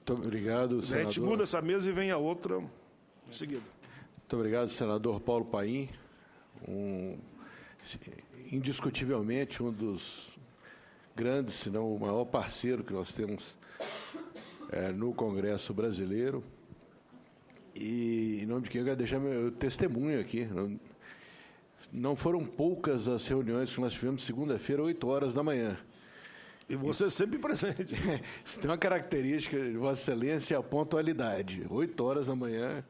Muito obrigado, senador. A gente muda essa mesa e vem a outra em seguida. Muito obrigado, senador Paulo Paim, indiscutivelmente um dos grandes, se não o maior parceiro que nós temos no Congresso brasileiro. E, em nome de quem, eu quero deixar meu testemunho aqui. Não foram poucas as reuniões que nós tivemos segunda-feira, 8 horas da manhã. E você sempre presente. Isso tem uma característica de Vossa Excelência, a pontualidade. 8 horas da manhã,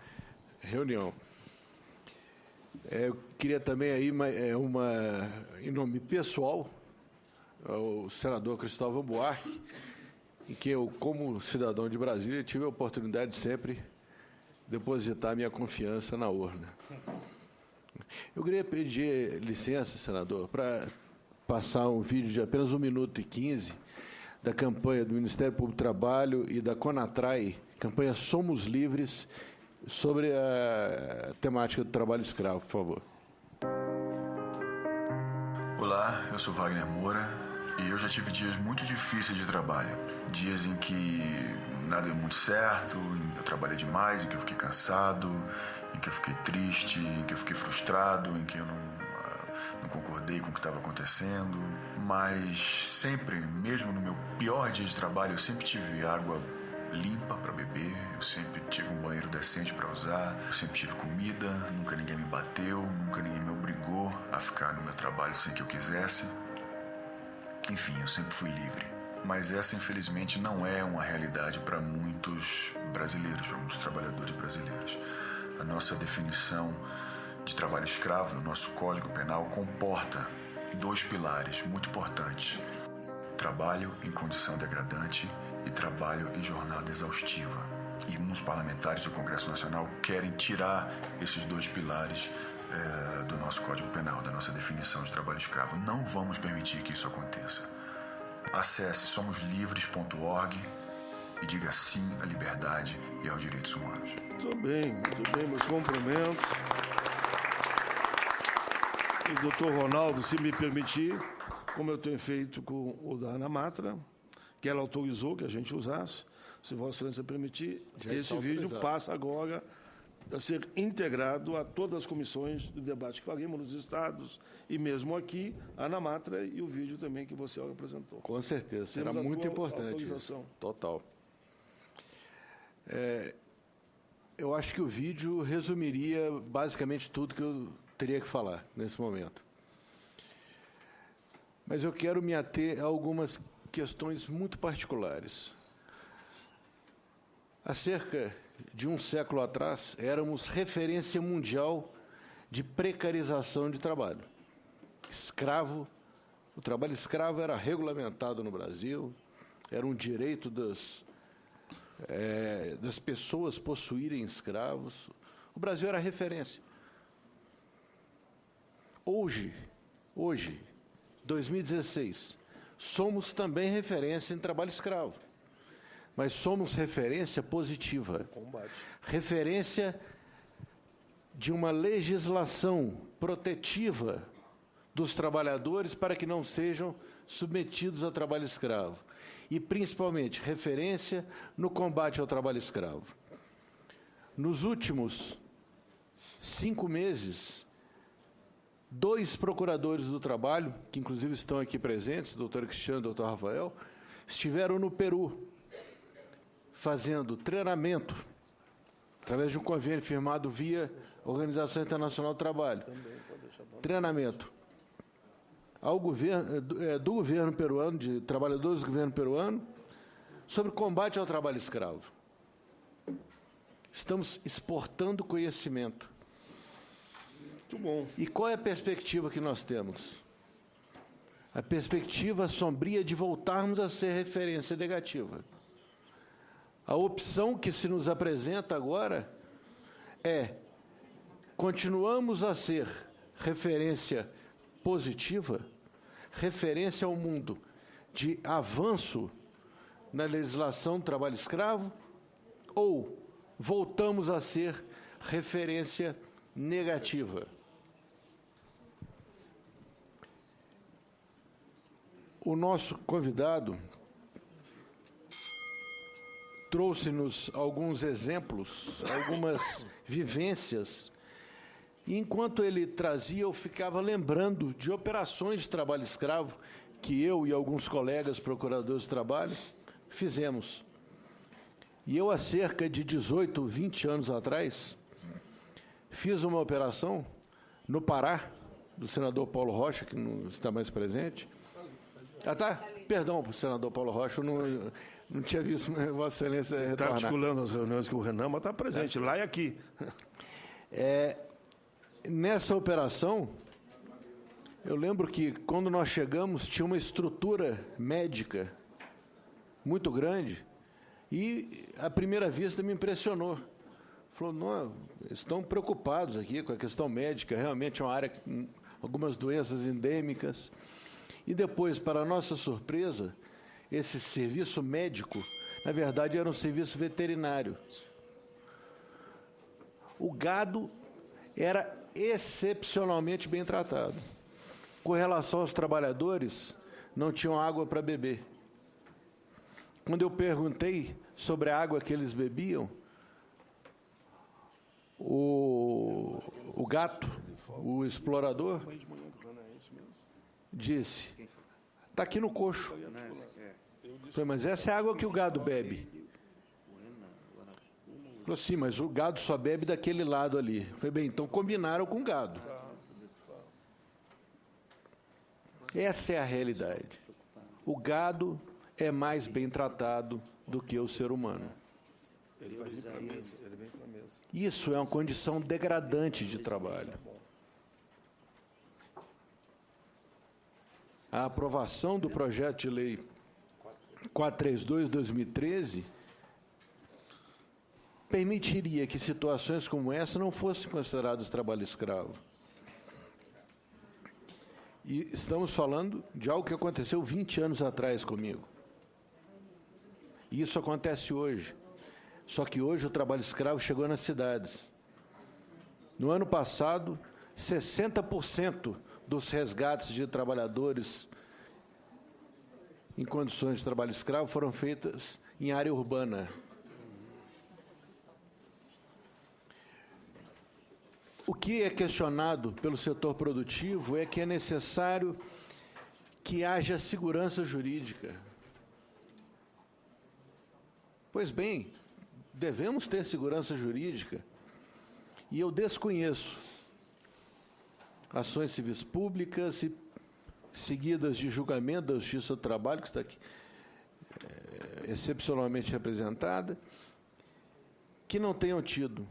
reunião. Eu queria também aí em nome pessoal, ao senador Cristóvão Buarque, em que eu, como cidadão de Brasília, tive a oportunidade de sempre depositar minha confiança na urna. Eu queria pedir licença, senador, para passar um vídeo de apenas 1 minuto e 15 da campanha do Ministério Público do Trabalho e da Conatrai, campanha Somos Livres, sobre a temática do trabalho escravo, por favor. Olá, eu sou Wagner Moura e eu já tive dias muito difíceis de trabalho. Dias em que nada deu muito certo, em que eu trabalhei demais, em que eu fiquei cansado, em que eu fiquei triste, em que eu fiquei frustrado, em que eu não concordei com o que estava acontecendo. Mas sempre, mesmo no meu pior dia de trabalho, eu sempre tive água limpa para beber, eu sempre tive um banheiro decente para usar, eu sempre tive comida, nunca ninguém me bateu, nunca ninguém me obrigou a ficar no meu trabalho sem que eu quisesse. Enfim, eu sempre fui livre. Mas essa, infelizmente, não é uma realidade para muitos brasileiros, para muitos trabalhadores brasileiros. A nossa definição de trabalho escravo no nosso Código Penal comporta 2 pilares muito importantes: trabalho em condição degradante e trabalho em jornada exaustiva. E uns parlamentares do Congresso Nacional querem tirar esses 2 pilares do nosso Código Penal, da nossa definição de trabalho escravo. Não vamos permitir que isso aconteça. Acesse somoslivres.org e diga sim à liberdade e aos direitos humanos. Muito bem, meus cumprimentos. E, doutor Ronaldo, se me permitir, como eu tenho feito com o da Ana Matra, que ela autorizou que a gente usasse, se Vossa Excelência permitir, esse vídeo passa agora a ser integrado a todas as comissões de debate que faremos nos estados e mesmo aqui, a Ana Matra e o vídeo também que você apresentou. Com certeza, será muito importante isso. Total. Eu acho que o vídeo resumiria basicamente tudo que eu teria que falar nesse momento. Mas eu quero me ater a algumas questões muito particulares. Há cerca de um século atrás, éramos referência mundial de precarização de trabalho. O trabalho escravo era regulamentado no Brasil, era um direito das pessoas possuírem escravos. O Brasil era referência. Hoje, 2016, somos também referência em trabalho escravo. Mas somos referência positiva. Referência de uma legislação protetiva dos trabalhadores para que não sejam submetidos ao trabalho escravo. E, principalmente, referência no combate ao trabalho escravo. Nos últimos 5 meses, 2 procuradores do trabalho, que inclusive estão aqui presentes, o doutor Cristiano e o doutor Rafael, estiveram no Peru, fazendo treinamento, através de um convênio firmado via Organização Internacional do Trabalho. Treinamento ao governo, do governo peruano, de trabalhadores do governo peruano, sobre combate ao trabalho escravo. Estamos exportando conhecimento. Muito bom. E qual é a perspectiva que nós temos? A perspectiva sombria de voltarmos a ser referência negativa. A opção que se nos apresenta agora é: continuamos a ser referência positiva, referência ao mundo de avanço na legislação do trabalho escravo, ou voltamos a ser referência negativa? O nosso convidado trouxe-nos alguns exemplos, algumas vivências. E enquanto ele trazia, eu ficava lembrando de operações de trabalho escravo que eu e alguns colegas procuradores de trabalho fizemos. E eu, há cerca de 18, 20 anos atrás, fiz uma operação no Pará, do senador Paulo Rocha, que não está mais presente. Ah, tá? Perdão, senador Paulo Rocha, eu não tinha visto Vossa Excelência retornar. Está articulando as reuniões com o Renan, mas está presente lá e aqui. Nessa operação, eu lembro que, quando nós chegamos, tinha uma estrutura médica muito grande e, à primeira vista, me impressionou. Falou, não, estão preocupados aqui com a questão médica, realmente é uma área com algumas doenças endêmicas. E depois, para nossa surpresa, esse serviço médico, na verdade, era um serviço veterinário. O gado era excepcionalmente bem tratado. Com relação aos trabalhadores, não tinham água para beber. Quando eu perguntei sobre a água que eles bebiam, o gato, o explorador, disse, está aqui no coxo. Falei, mas essa é a água que o gado bebe. Falou, sim, mas o gado só bebe daquele lado ali. Falei, bem, então combinaram com o gado. Essa é a realidade. O gado é mais bem tratado do que o ser humano. Ele vai vir para a mesa, ele vem para a mesa. Isso é uma condição degradante de trabalho. A aprovação do projeto de lei 432/2013 permitiria que situações como essa não fossem consideradas trabalho escravo. E estamos falando de algo que aconteceu 20 anos atrás comigo. E isso acontece hoje. Só que hoje o trabalho escravo chegou nas cidades. No ano passado, 60% dos resgates de trabalhadores em condições de trabalho escravo foram feitas em área urbana. O que é questionado pelo setor produtivo é que é necessário que haja segurança jurídica. Pois bem, devemos ter segurança jurídica. E eu desconheço ações civis públicas e seguidas de julgamento da Justiça do Trabalho, que está aqui excepcionalmente representada, que não tenham tido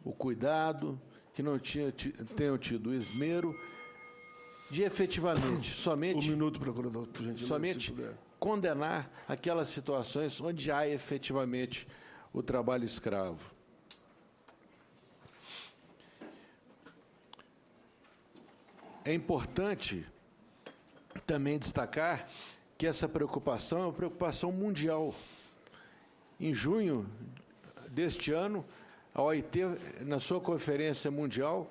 o cuidado, que não tenham tido o esmero de efetivamente, somente... Um minuto, procurador, por gentileza, somente condenar aquelas situações onde há efetivamente o trabalho escravo. É importante também destacar que essa preocupação é uma preocupação mundial. Em junho deste ano, a OIT, na sua conferência mundial,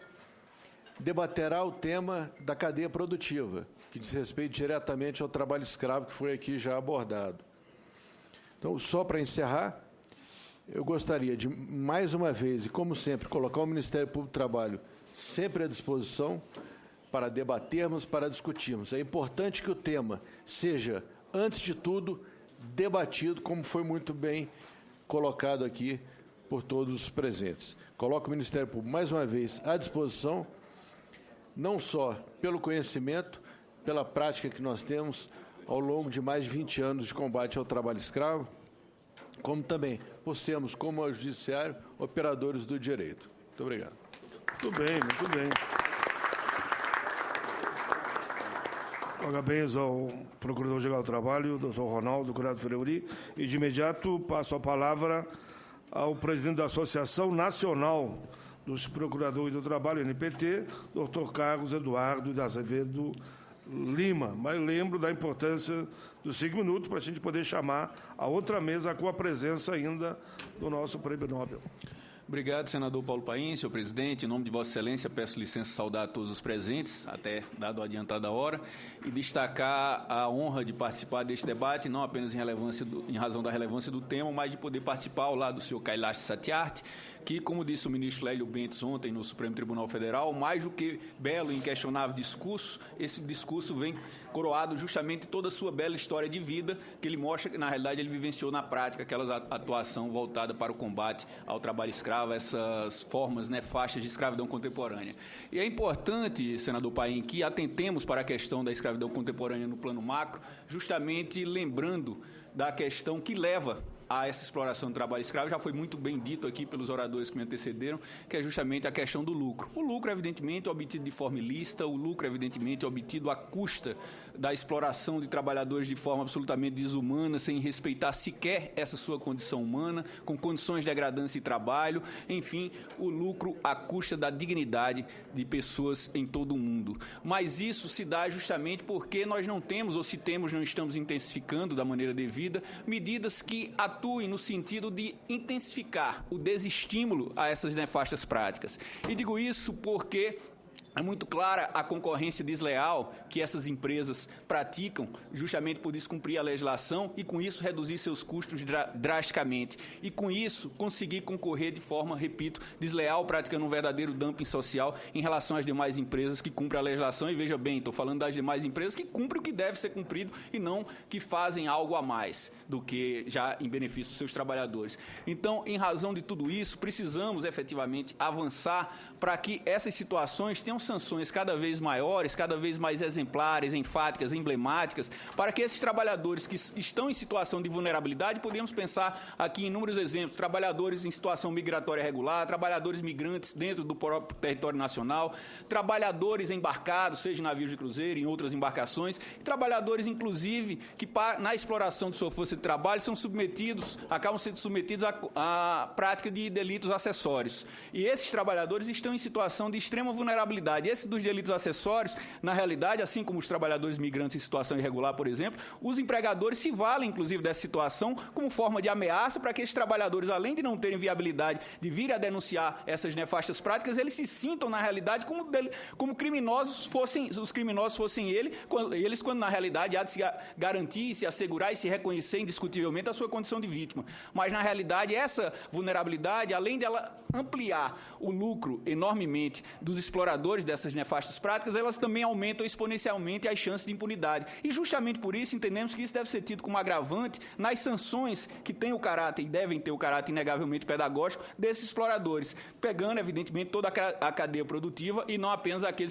debaterá o tema da cadeia produtiva, que diz respeito diretamente ao trabalho escravo, que foi aqui já abordado. Então, só para encerrar, eu gostaria de, mais uma vez, e como sempre, colocar o Ministério Público do Trabalho sempre à disposição para debatermos, para discutirmos. É importante que o tema seja, antes de tudo, debatido, como foi muito bem colocado aqui por todos os presentes. Coloco o Ministério Público, mais uma vez, à disposição, não só pelo conhecimento, pela prática que nós temos ao longo de mais de 20 anos de combate ao trabalho escravo, como também por sermos, como o Judiciário, operadores do direito. Muito obrigado. Muito bem, muito bem. Parabéns ao Procurador-Geral do Trabalho, doutor Ronaldo Curado Fleury, e de imediato passo a palavra ao presidente da Associação Nacional dos Procuradores do Trabalho, NPT, doutor Carlos Eduardo de Azevedo Lima. Mas lembro da importância dos 5 minutos para a gente poder chamar a outra mesa com a presença ainda do nosso Prêmio Nobel. Obrigado, senador Paulo Paim, senhor presidente. Em nome de Vossa Excelência, peço licença saudar a todos os presentes, até dado a adiantada hora, e destacar a honra de participar deste debate, não apenas em razão da relevância do tema, mas de poder participar ao lado do senhor Kailash Satyarthi, que, como disse o ministro Lélio Bentes ontem no Supremo Tribunal Federal, mais do que belo e inquestionável discurso, esse discurso vem coroado justamente toda a sua bela história de vida, que ele mostra que, na realidade, ele vivenciou na prática aquela atuação voltada para o combate ao trabalho escravo, essas formas nefastas de escravidão contemporânea. E é importante, senador Paim, que atentemos para a questão da escravidão contemporânea no plano macro, justamente lembrando da questão que leva a essa exploração do trabalho escravo. Já foi muito bem dito aqui pelos oradores que me antecederam, que é justamente a questão do lucro. O lucro, evidentemente, é obtido de forma ilícita, o lucro, evidentemente, é obtido à custa da exploração de trabalhadores de forma absolutamente desumana, sem respeitar sequer essa sua condição humana, com condições degradantes de trabalho, enfim, o lucro à custa da dignidade de pessoas em todo o mundo. Mas isso se dá justamente porque nós não temos, ou se temos, não estamos intensificando da maneira devida, medidas que atuem no sentido de intensificar o desestímulo a essas nefastas práticas. E digo isso porque é muito clara a concorrência desleal que essas empresas praticam, justamente por descumprir a legislação e, com isso, reduzir seus custos drasticamente. E, com isso, conseguir concorrer de forma, repito, desleal, praticando um verdadeiro dumping social em relação às demais empresas que cumprem a legislação. E, veja bem, estou falando das demais empresas que cumprem o que deve ser cumprido e não que fazem algo a mais do que já em benefício dos seus trabalhadores. Então, em razão de tudo isso, precisamos, efetivamente, avançar para que essas situações tenham sanções cada vez maiores, cada vez mais exemplares, enfáticas, emblemáticas, para que esses trabalhadores que estão em situação de vulnerabilidade, podemos pensar aqui em inúmeros exemplos, trabalhadores em situação migratória regular, trabalhadores migrantes dentro do próprio território nacional, trabalhadores embarcados, seja em navios de cruzeiro, em outras embarcações, trabalhadores, inclusive, que na exploração de sua força de trabalho acabam sendo submetidos à prática de delitos acessórios. E esses trabalhadores estão em situação de extrema vulnerabilidade. Esse dos delitos acessórios, na realidade, assim como os trabalhadores migrantes em situação irregular, por exemplo, os empregadores se valem, inclusive, dessa situação como forma de ameaça para que esses trabalhadores, além de não terem viabilidade de vir a denunciar essas nefastas práticas, eles se sintam, na realidade, como criminosos fossem eles, quando, na realidade, há de se garantir, se assegurar e se reconhecer indiscutivelmente a sua condição de vítima. Mas, na realidade, essa vulnerabilidade, além dela ampliar o lucro enormemente dos exploradores dessas nefastas práticas, elas também aumentam exponencialmente as chances de impunidade. E justamente por isso entendemos que isso deve ser tido como agravante nas sanções que têm o caráter e devem ter o caráter inegavelmente pedagógico desses exploradores, pegando, evidentemente, toda a cadeia produtiva e não apenas aquele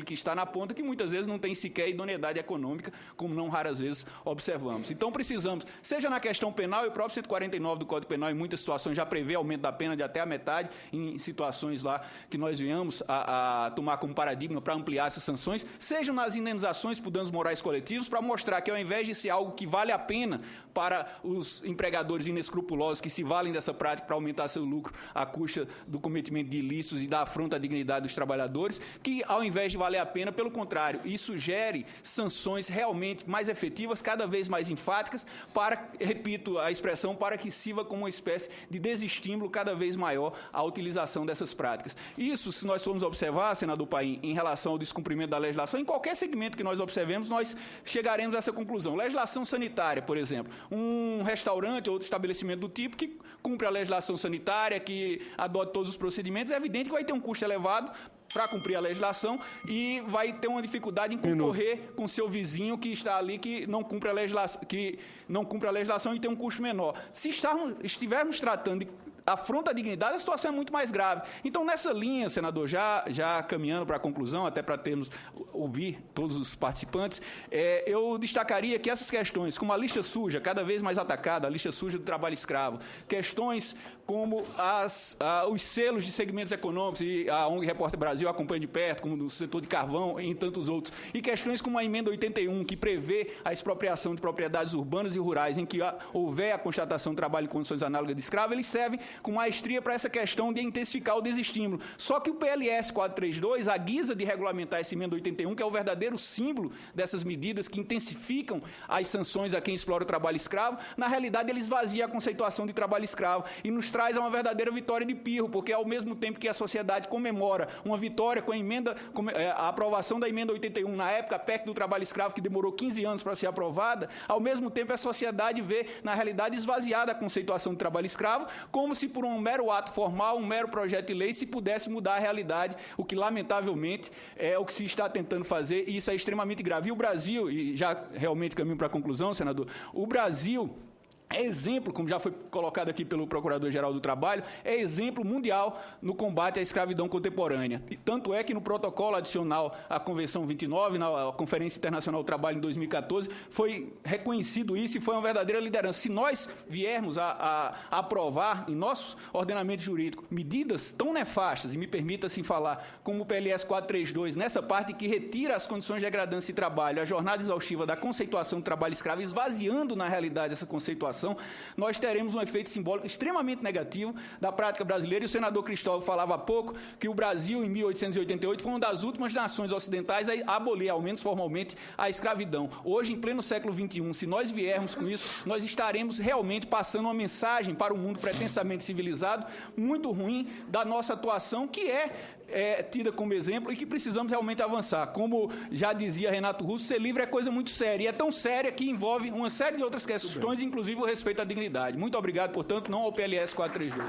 que está na ponta, que muitas vezes não tem sequer idoneidade econômica, como não raras vezes observamos. Então precisamos, seja na questão penal, e o próprio 149 do Código Penal, em muitas situações, já prevê aumento da pena de até a metade, em situações lá que nós venhamos a tomar como paradigma para ampliar essas sanções, sejam nas indenizações por danos morais coletivos, para mostrar que, ao invés de ser algo que vale a pena para os empregadores inescrupulosos que se valem dessa prática para aumentar seu lucro à custa do cometimento de ilícitos e da afronta à dignidade dos trabalhadores, que, ao invés de valer a pena, pelo contrário, isso gere sanções realmente mais efetivas, cada vez mais enfáticas, para, repito a expressão, para que sirva como uma espécie de desestímulo cada vez maior à utilização dessas práticas. Isso, se nós formos observar, senador Paim, em relação ao descumprimento da legislação, em qualquer segmento que nós observemos, nós chegaremos a essa conclusão. Legislação sanitária, por exemplo, um restaurante ou outro estabelecimento do tipo que cumpre a legislação sanitária, que adota todos os procedimentos, é evidente que vai ter um custo elevado para cumprir a legislação e vai ter uma dificuldade em concorrer com seu vizinho que está ali, que não cumpre a legislação e tem um custo menor. Se estivermos tratando de afronta à dignidade, a situação é muito mais grave. Então, nessa linha, senador, já caminhando para a conclusão, até para ouvir todos os participantes, eu destacaria que essas questões, como a lista suja, cada vez mais atacada, a lista suja do trabalho escravo, questões como os selos de segmentos econômicos, e a ONG Repórter Brasil acompanha de perto, como no setor de carvão e tantos outros, e questões como a emenda 81, que prevê a expropriação de propriedades urbanas e rurais em que houver a constatação de trabalho em condições análogas de escravo, eles servem com maestria para essa questão de intensificar o desestímulo. Só que o PLS 432, à guisa de regulamentar essa emenda 81, que é o verdadeiro símbolo dessas medidas que intensificam as sanções a quem explora o trabalho escravo, na realidade ele esvazia a conceituação de trabalho escravo e nos traz a uma verdadeira vitória de pirro, porque ao mesmo tempo que a sociedade comemora uma vitória com a aprovação da emenda 81, na época a PEC do trabalho escravo, que demorou 15 anos para ser aprovada, ao mesmo tempo a sociedade vê, na realidade, esvaziada a conceituação de trabalho escravo, como se por um mero ato formal, um mero projeto de lei, se pudesse mudar a realidade, o que, lamentavelmente, é o que se está tentando fazer, e isso é extremamente grave. E o Brasil, e já realmente caminho para a conclusão, senador, o Brasil é exemplo, como já foi colocado aqui pelo Procurador-Geral do Trabalho, é exemplo mundial no combate à escravidão contemporânea. E tanto é que no protocolo adicional à Convenção 29, na Conferência Internacional do Trabalho em 2014, foi reconhecido isso e foi uma verdadeira liderança. Se nós viermos a aprovar em nosso ordenamento jurídico medidas tão nefastas, e me permita assim falar, como o PLS 432, nessa parte que retira as condições degradantes de trabalho, a jornada exaustiva da conceituação do trabalho escravo, esvaziando na realidade essa conceituação, nós teremos um efeito simbólico extremamente negativo da prática brasileira. E o senador Cristóvão falava há pouco que o Brasil, em 1888, foi uma das últimas nações ocidentais a abolir, ao menos formalmente, a escravidão. Hoje, em pleno século XXI, se nós viermos com isso, nós estaremos realmente passando uma mensagem para o mundo pretensamente civilizado, muito ruim, da nossa atuação, que é tida como exemplo e que precisamos realmente avançar. Como já dizia Renato Russo, ser livre é coisa muito séria, e é tão séria que envolve uma série de outras questões, inclusive o respeito à dignidade. Muito obrigado, portanto, não ao PLS 432.